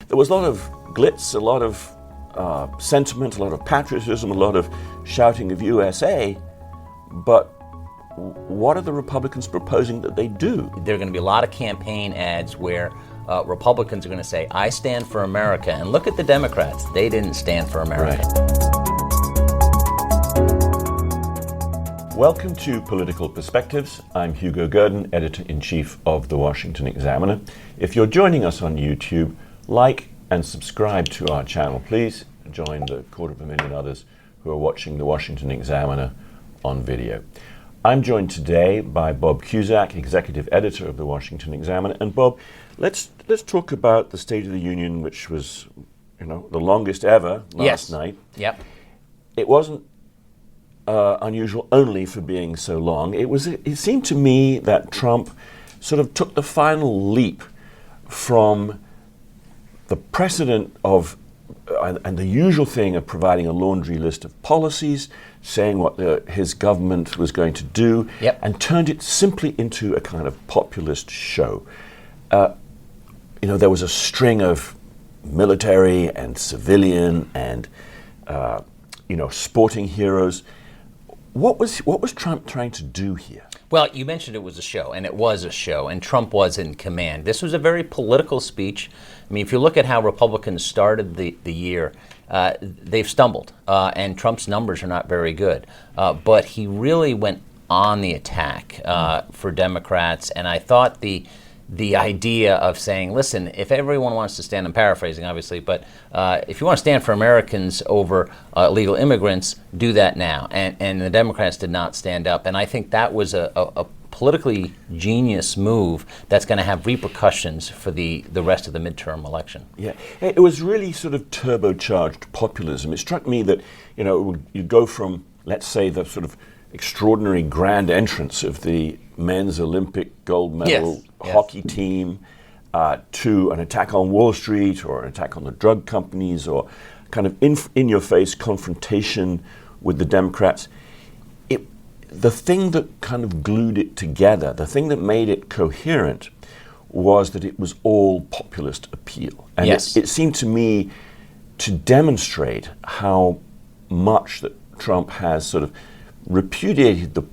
there was a lot of glitz, a lot of sentiment, a lot of patriotism, a lot of shouting of USA, but what are the Republicans proposing that they do? There are going to be a lot of campaign ads where Republicans are going to say, I stand for America, and look at the Democrats. They didn't stand for America. Right. Welcome to Political Perspectives. I'm Hugo Gurdon, Editor-in-Chief of The Washington Examiner. If you're joining us on YouTube, like and subscribe to our channel, please. Join the 250,000 others who are watching The Washington Examiner on video. I'm joined today by Bob Cusack, Executive Editor of The Washington Examiner. And Bob, let's talk about the State of the Union, which was, the longest ever last night. Yep. It wasn't unusual only for being so long. It seemed to me that Trump sort of took the final leap from the precedent of and the usual thing of providing a laundry list of policies, saying what his government was going to do, yep, and turned it simply into a kind of populist show. There was a string of military and civilian and sporting heroes. What was Trump trying to do here? Well, you mentioned it was a show, and it was a show, and Trump was in command. This was a very political speech. I mean, if you look at how Republicans started the year, they've stumbled, and Trump's numbers are not very good. But he really went on the attack for Democrats, and I thought the idea of saying, listen, if everyone wants to stand, I'm paraphrasing obviously, but if you want to stand for Americans over illegal immigrants, do that now. And the Democrats did not stand up. And I think that was a politically genius move that's going to have repercussions for the rest of the midterm election. Yeah, it was really sort of turbocharged populism. It struck me that, you go from, let's say, the sort of extraordinary grand entrance of the men's Olympic gold medal hockey team to an attack on Wall Street or an attack on the drug companies or kind of in-your-face confrontation with the Democrats. The thing that kind of glued it together, the thing that made it coherent, was that it was all populist appeal. And yes, it seemed to me to demonstrate how much that Trump has sort of repudiated the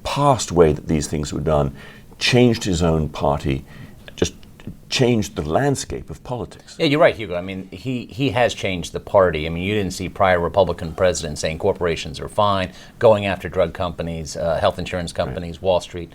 past way that these things were done, changed his own party, just changed the landscape of politics. Yeah, you're right, Hugo. I mean, he has changed the party. I mean, you didn't see prior Republican presidents saying corporations are fine, going after drug companies, health insurance companies, right, Wall Street.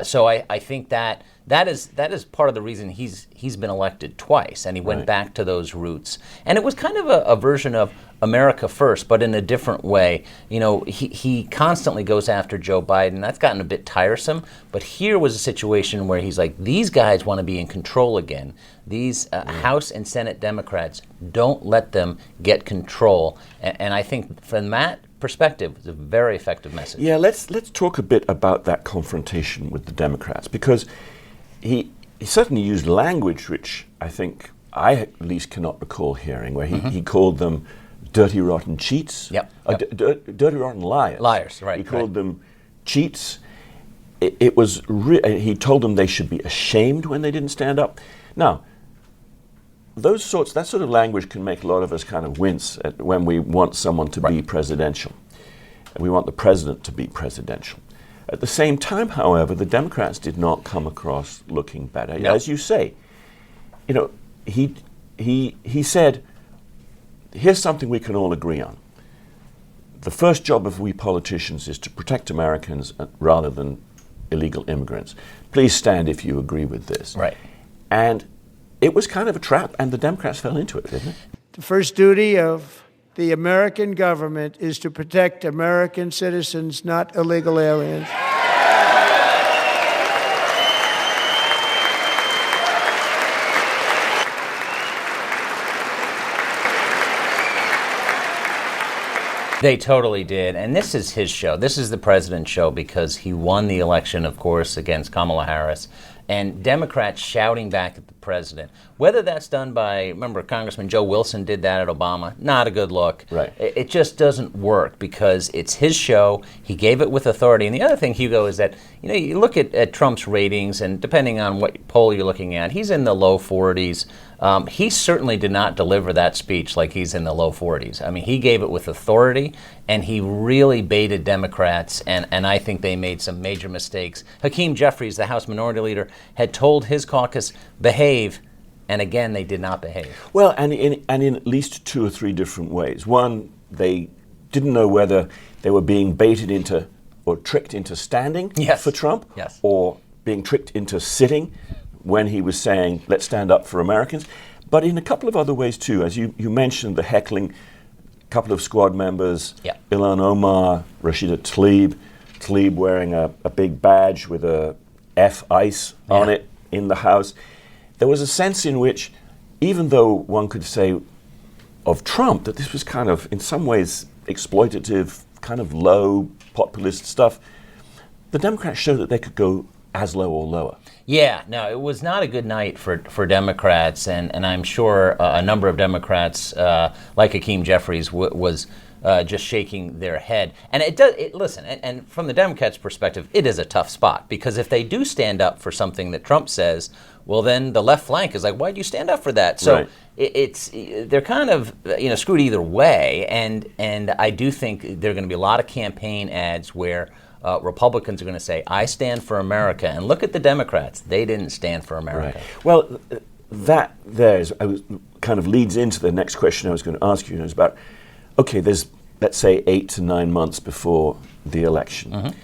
So I think that is part of the reason he's been elected twice, and he went right back to those roots. And it was kind of a version of America first, but in a different way. He constantly goes after Joe Biden. That's gotten a bit tiresome, but here was a situation where he's like, these guys want to be in control again. These House and Senate Democrats, don't let them get control. And I think from that perspective, it's a very effective message. Yeah, let's talk a bit about that confrontation with the Democrats, because he certainly used language which I think I at least cannot recall hearing, where he called them dirty, rotten cheats. Yep. Dirty, rotten liars. Liars, right. He called them cheats. It was he told them they should be ashamed when they didn't stand up. Now, that sort of language can make a lot of us kind of wince when we want someone to be presidential. We want the president to be presidential. At the same time, however, the Democrats did not come across looking better. No. As you say, he said, here's something we can all agree on. The first job of we politicians is to protect Americans rather than illegal immigrants. Please stand if you agree with this. Right. And it was kind of a trap, and the Democrats fell into it, didn't it? The first duty of the American government is to protect American citizens, not illegal aliens. They totally did. And this is his show. This is the president's show because he won the election, of course, against Kamala Harris. And Democrats shouting back at the president. Whether that's done by, remember, Congressman Joe Wilson did that at Obama. Not a good look. Right. It just doesn't work because it's his show. He gave it with authority. And the other thing, Hugo, is that, you look at Trump's ratings, and depending on what poll you're looking at, he's in the low 40s. He certainly did not deliver that speech like he's in the low 40s. I mean, he gave it with authority, and he really baited Democrats, and I think they made some major mistakes. Hakeem Jeffries, the House Minority Leader, had told his caucus, behave, and again, they did not behave. Well, and in at least 2 or 3 different ways. One, they didn't know whether they were being baited into or tricked into standing for Trump, or being tricked into sitting when he was saying, let's stand up for Americans. But in a couple of other ways, too. As you mentioned, the heckling, a couple of squad members, Ilhan Omar, Rashida Tlaib wearing a big badge with a F ICE on it in the House. There was a sense in which, even though one could say of Trump that this was kind of, in some ways, exploitative, kind of low, populist stuff, the Democrats showed that they could go as low or lower. Yeah, no, it was not a good night for Democrats, and I'm sure a number of Democrats, like Hakeem Jeffries, was just shaking their head. And listen, and from the Democrats' perspective, it is a tough spot, because if they do stand up for something that Trump says, well, then the left flank is like, why'd you stand up for that? So they're kind of screwed either way, and I do think there are going to be a lot of campaign ads where Republicans are going to say, I stand for America. And look at the Democrats. They didn't stand for America. Right. Well, that kind of leads into the next question I was going to ask you. Is about, okay, there's, let's say, 8 to 9 months before the election.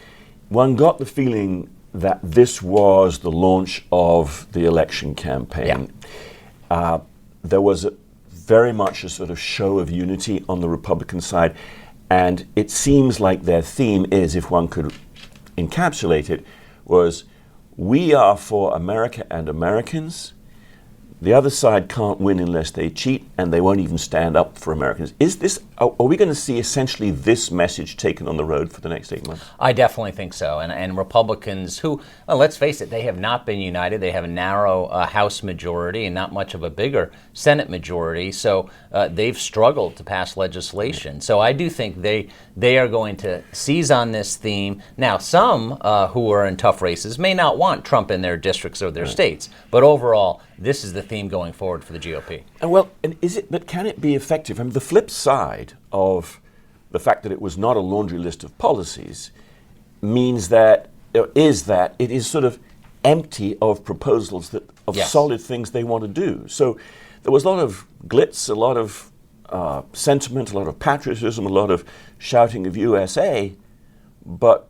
One got the feeling that this was the launch of the election campaign. There was very much a sort of show of unity on the Republican side. And it seems like their theme is, if one could encapsulate it, was, we are for America and Americans. The other side can't win unless they cheat, and they won't even stand up for Americans. Are we going to see essentially this message taken on the road for the next 8 months? I definitely think so. And Republicans who, well, let's face it, they have not been united. They have a narrow House majority and not much of a bigger Senate majority. So they've struggled to pass legislation. So I do think they are going to seize on this theme. Now, some who are in tough races may not want Trump in their districts or their states. But overall, this is the theme going forward for the GOP. But can it be effective? I mean, the flip side of the fact that it was not a laundry list of policies means that it is sort of empty of proposals of solid things they want to do. So there was a lot of glitz, a lot of sentiment, a lot of patriotism, a lot of shouting of USA, but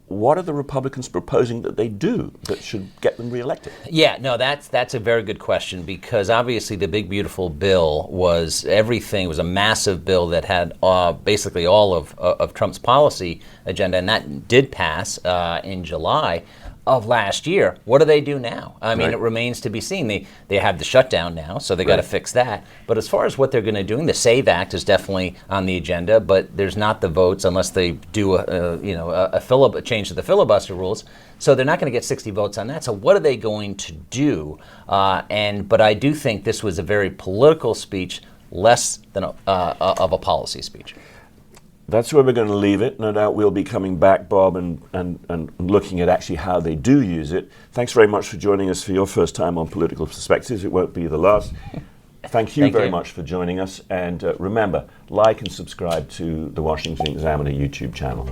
what are the Republicans proposing that they do that should get them reelected? Yeah, no, that's a very good question, because obviously the big beautiful bill was everything. It was a massive bill that had basically all of Trump's policy agenda, and that did pass in July of last year. What do they do now? I mean, it remains to be seen. They have the shutdown now, so they got to fix that. But as far as what they're going to do, the SAVE Act is definitely on the agenda, but there's not the votes unless they do a change to the filibuster rules. So they're not going to get 60 votes on that. So what are they going to do? But I do think this was a very political speech, less than of a policy speech. That's where we're going to leave it. No doubt we'll be coming back, Bob, and looking at actually how they do use it. Thanks very much for joining us for your first time on Political Perspectives. It won't be the last. Thank you very much for joining us. And remember, like and subscribe to the Washington Examiner YouTube channel.